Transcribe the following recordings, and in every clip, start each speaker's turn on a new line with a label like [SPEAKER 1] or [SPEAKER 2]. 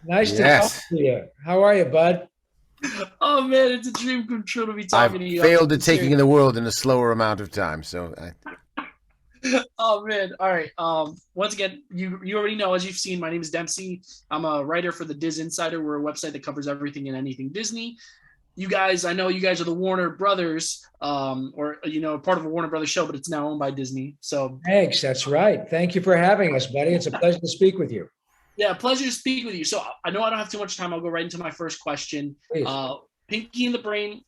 [SPEAKER 1] Nice to talk
[SPEAKER 2] Yes,
[SPEAKER 1] to you. How are you, bud?
[SPEAKER 3] Oh man, it's a dream come true to be
[SPEAKER 2] I've
[SPEAKER 3] talking to you. I'm
[SPEAKER 2] failed
[SPEAKER 3] so
[SPEAKER 2] at taking
[SPEAKER 3] serious.
[SPEAKER 2] in the world in a slower amount of time.
[SPEAKER 3] Oh man. All right. Once again, you already know, as you've seen, my name is Dempsey. I'm a writer for the Diz Insider. We're a website that covers everything and anything Disney. You guys, I know you guys are the Warner Brothers, or part of a Warner Brothers show, but it's now owned by Disney. So
[SPEAKER 1] Thanks. That's right. Thank you for having us, buddy. It's a pleasure to speak with you.
[SPEAKER 3] yeah, pleasure to speak with you. So I know I don't have too much time. I'll go right into my first question.
[SPEAKER 1] Please.
[SPEAKER 3] Pinky and the Brain,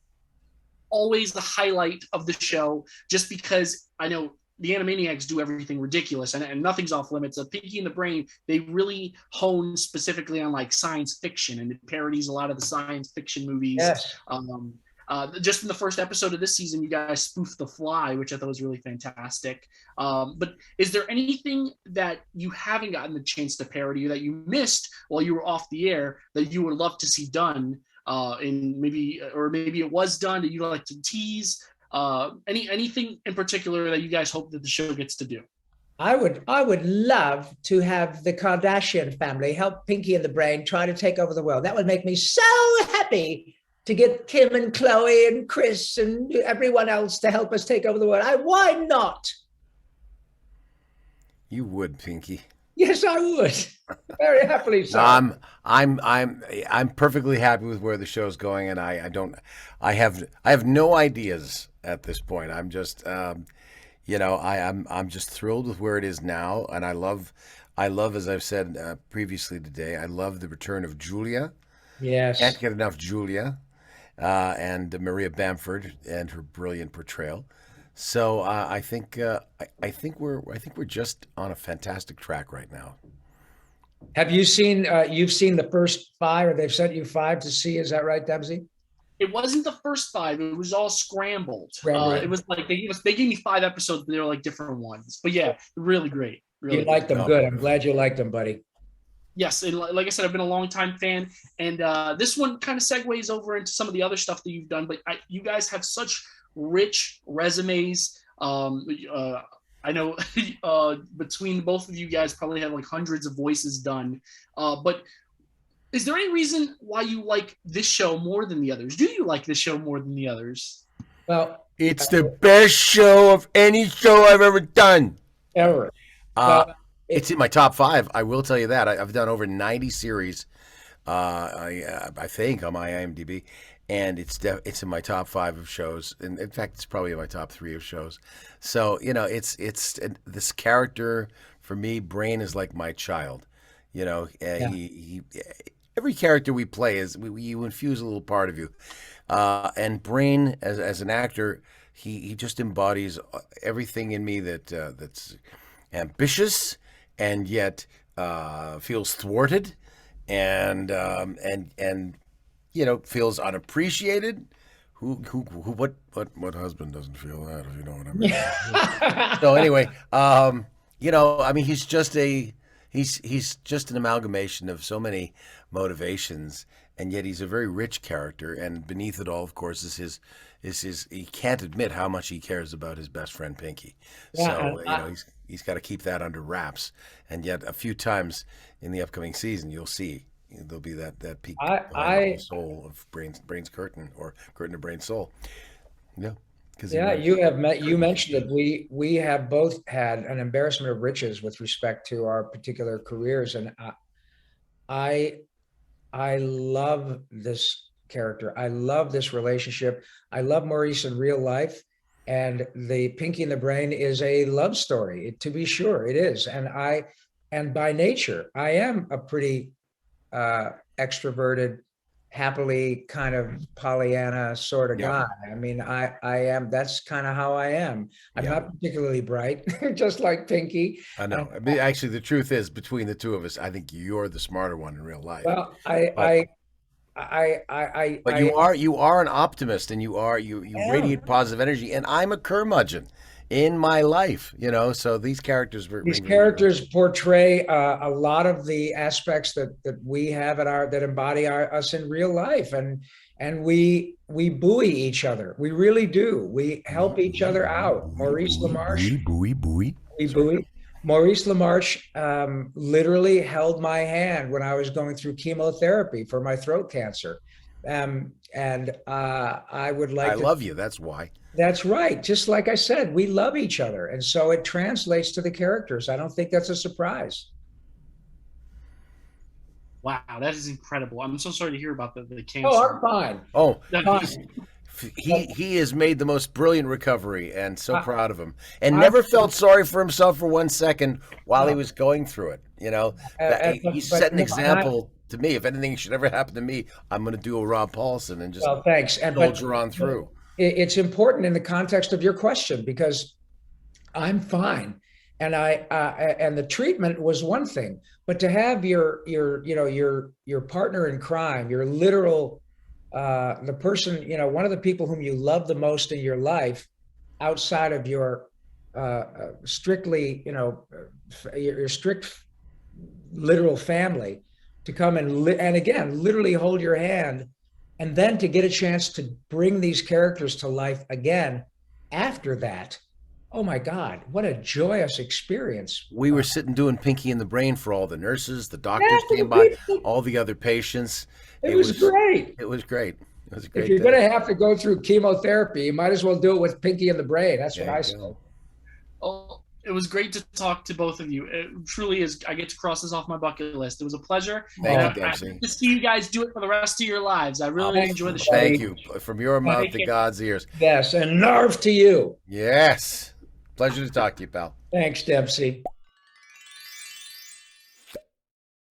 [SPEAKER 3] always the highlight of the show, just because I know the Animaniacs do everything ridiculous and nothing's off limits. Pinky and the Brain, they really hone specifically on like science fiction, and it parodies a lot of the science fiction movies.
[SPEAKER 1] Yes.
[SPEAKER 3] Just in the first episode of this season, you guys spoofed The Fly, which I thought was really fantastic. But is there anything that you haven't gotten the chance to parody or that you missed while you were off the air that you would love to see done? Maybe it was done that you like to tease. Anything in particular that you guys hope that the show gets to do?
[SPEAKER 1] I would love to have the Kardashian family help Pinky and the Brain try to take over the world. That would make me so happy to get Kim and Chloe and Chris and everyone else to help us take over the world. Why not?
[SPEAKER 2] You would, Pinky.
[SPEAKER 1] Yes, I would. Very happily
[SPEAKER 2] No,
[SPEAKER 1] so.
[SPEAKER 2] I'm perfectly happy with where the show's going, and I have no ideas at this point. I'm just thrilled with where it is now, and I love, as I've said previously today, I love the return of Julia.
[SPEAKER 1] Yes.
[SPEAKER 2] Can't get enough Julia, and Maria Bamford and her brilliant portrayal. So I think we're just on a fantastic track right now.
[SPEAKER 1] Have you seen, you've seen the first five, or they've sent you five to see? Is that right, Debsy?
[SPEAKER 3] It wasn't the first five; it was all scrambled.
[SPEAKER 1] Right.
[SPEAKER 3] It was like they gave me 5 episodes, but they were like different ones. But yeah, really great,
[SPEAKER 1] You
[SPEAKER 3] really
[SPEAKER 1] liked
[SPEAKER 3] great.
[SPEAKER 1] them.
[SPEAKER 2] Oh,
[SPEAKER 1] Good. I'm glad you liked them, buddy.
[SPEAKER 3] Yes, and like I said, I've been a long time fan, and this one kind of segues over into some of the other stuff that you've done. But you guys have such rich resumes. I know between both of you guys probably have like hundreds of voices done. But is there any reason why you like this show more than the others? Do you like this show more than the others?
[SPEAKER 1] Well,
[SPEAKER 2] It's the best show of any show I've ever done.
[SPEAKER 1] ever.
[SPEAKER 2] Uh,
[SPEAKER 1] Well,
[SPEAKER 2] it's
[SPEAKER 1] it,
[SPEAKER 2] in my top five. I will tell you that. I've done over 90 series. I think on my IMDb, and it's in my top five of shows. And in fact, it's probably in my top three of shows. So it's this character for me. Brain is like my child.
[SPEAKER 1] yeah.
[SPEAKER 2] He every character we play is you infuse a little part of you. And Brain, as an actor, he just embodies everything in me that's ambitious and yet feels thwarted and feels unappreciated. What husband doesn't feel that, if you know what I mean? So anyway, I mean, he's just an amalgamation of so many motivations, and yet he's a very rich character. And beneath it all, of course, is his he can't admit how much he cares about his best friend Pinky.
[SPEAKER 1] Yeah.
[SPEAKER 2] So he's got to keep that under wraps. And yet, a few times in the upcoming season, you'll see there'll be that peek
[SPEAKER 1] I,
[SPEAKER 2] behind the
[SPEAKER 1] I,
[SPEAKER 2] soul of Brain's curtain, or curtain of Brain's soul. Yeah, because he
[SPEAKER 1] yeah,
[SPEAKER 2] wears
[SPEAKER 1] you
[SPEAKER 2] curtains.
[SPEAKER 1] mentioned it. We have both had an embarrassment of riches with respect to our particular careers. And I, I love this character. I love this relationship. I love Maurice in real life. And the Pinky and the Brain is a love story, to be sure it is. And by nature, I am a pretty extroverted, happily kind of Pollyanna sort of
[SPEAKER 2] Yeah,
[SPEAKER 1] guy. I mean, I am. That's kind of how I am. I'm
[SPEAKER 2] yeah.
[SPEAKER 1] not particularly bright, just like Pinky.
[SPEAKER 2] I
[SPEAKER 1] And
[SPEAKER 2] know. I mean, actually, the truth is, between the two of us, I think you're the smarter one in real life.
[SPEAKER 1] well,
[SPEAKER 2] But but
[SPEAKER 1] I
[SPEAKER 2] you are an optimist, and you
[SPEAKER 1] am.
[SPEAKER 2] radiate positive energy, and I'm a curmudgeon in my life. So these characters
[SPEAKER 1] These
[SPEAKER 2] ring very true.
[SPEAKER 1] characters portray a lot of the aspects that we have that embody us in real life, and we buoy each other. We really do. We help each other out. Maurice
[SPEAKER 2] Buoy,
[SPEAKER 1] LaMarche,
[SPEAKER 2] buoy, buoy, buoy.
[SPEAKER 1] we
[SPEAKER 2] Sorry.
[SPEAKER 1] buoy. Maurice LaMarche literally held my hand when I was going through chemotherapy for my throat cancer. And I would
[SPEAKER 2] I
[SPEAKER 1] like to,
[SPEAKER 2] love you. That's why.
[SPEAKER 1] that's right. Just like I said, we love each other. And so it translates to the characters. I don't think that's a surprise.
[SPEAKER 3] Wow, that is incredible. I'm so sorry to hear about the
[SPEAKER 1] Oh,
[SPEAKER 3] cancer.
[SPEAKER 1] I'm fine.
[SPEAKER 2] Oh,
[SPEAKER 1] Fine.
[SPEAKER 2] he has made the most brilliant recovery, and so
[SPEAKER 1] I,
[SPEAKER 2] proud of him. And
[SPEAKER 1] I,
[SPEAKER 2] never felt sorry for himself for 1 second while he
[SPEAKER 1] no,
[SPEAKER 2] was going through it. You know, that he set
[SPEAKER 1] but
[SPEAKER 2] an
[SPEAKER 1] no,
[SPEAKER 2] example to me. If anything should ever happen to me, I'm going to do a Rob Paulsen and just
[SPEAKER 1] well, thanks.
[SPEAKER 2] soldier on through.
[SPEAKER 1] It's important in the context of your question because I'm fine. And and the treatment was one thing, but to have your partner in crime, your literal the person, one of the people whom you love the most in your life outside of your strictly, your strict literal family to come and again literally hold your hand, and then to get a chance to bring these characters to life again after that. Oh my God, what a joyous experience.
[SPEAKER 2] We were sitting doing Pinky in the Brain for all the nurses, the doctors
[SPEAKER 1] Yeah,
[SPEAKER 2] came by, all the other patients.
[SPEAKER 1] it was great.
[SPEAKER 2] It was great. It was a
[SPEAKER 1] If
[SPEAKER 2] great
[SPEAKER 1] you're
[SPEAKER 2] day.
[SPEAKER 1] going to have to go through chemotherapy, you might as well do it with Pinky in the Brain. That's what
[SPEAKER 2] There
[SPEAKER 1] I
[SPEAKER 2] you
[SPEAKER 1] say.
[SPEAKER 2] go.
[SPEAKER 3] Oh, it was great to talk to both of you. It truly is. I get to cross this off my bucket list. It was a pleasure.
[SPEAKER 2] Thank
[SPEAKER 3] And
[SPEAKER 2] you,
[SPEAKER 3] I
[SPEAKER 2] Dempsey.
[SPEAKER 3] hope to see you guys do it for the rest of your lives. I really enjoy the show.
[SPEAKER 2] Thank you. From your mouth
[SPEAKER 3] Take
[SPEAKER 2] to
[SPEAKER 3] care.
[SPEAKER 2] God's ears.
[SPEAKER 1] Yes, and narv to you.
[SPEAKER 2] Yes. Pleasure to talk to you, pal.
[SPEAKER 1] Thanks, Dempsey.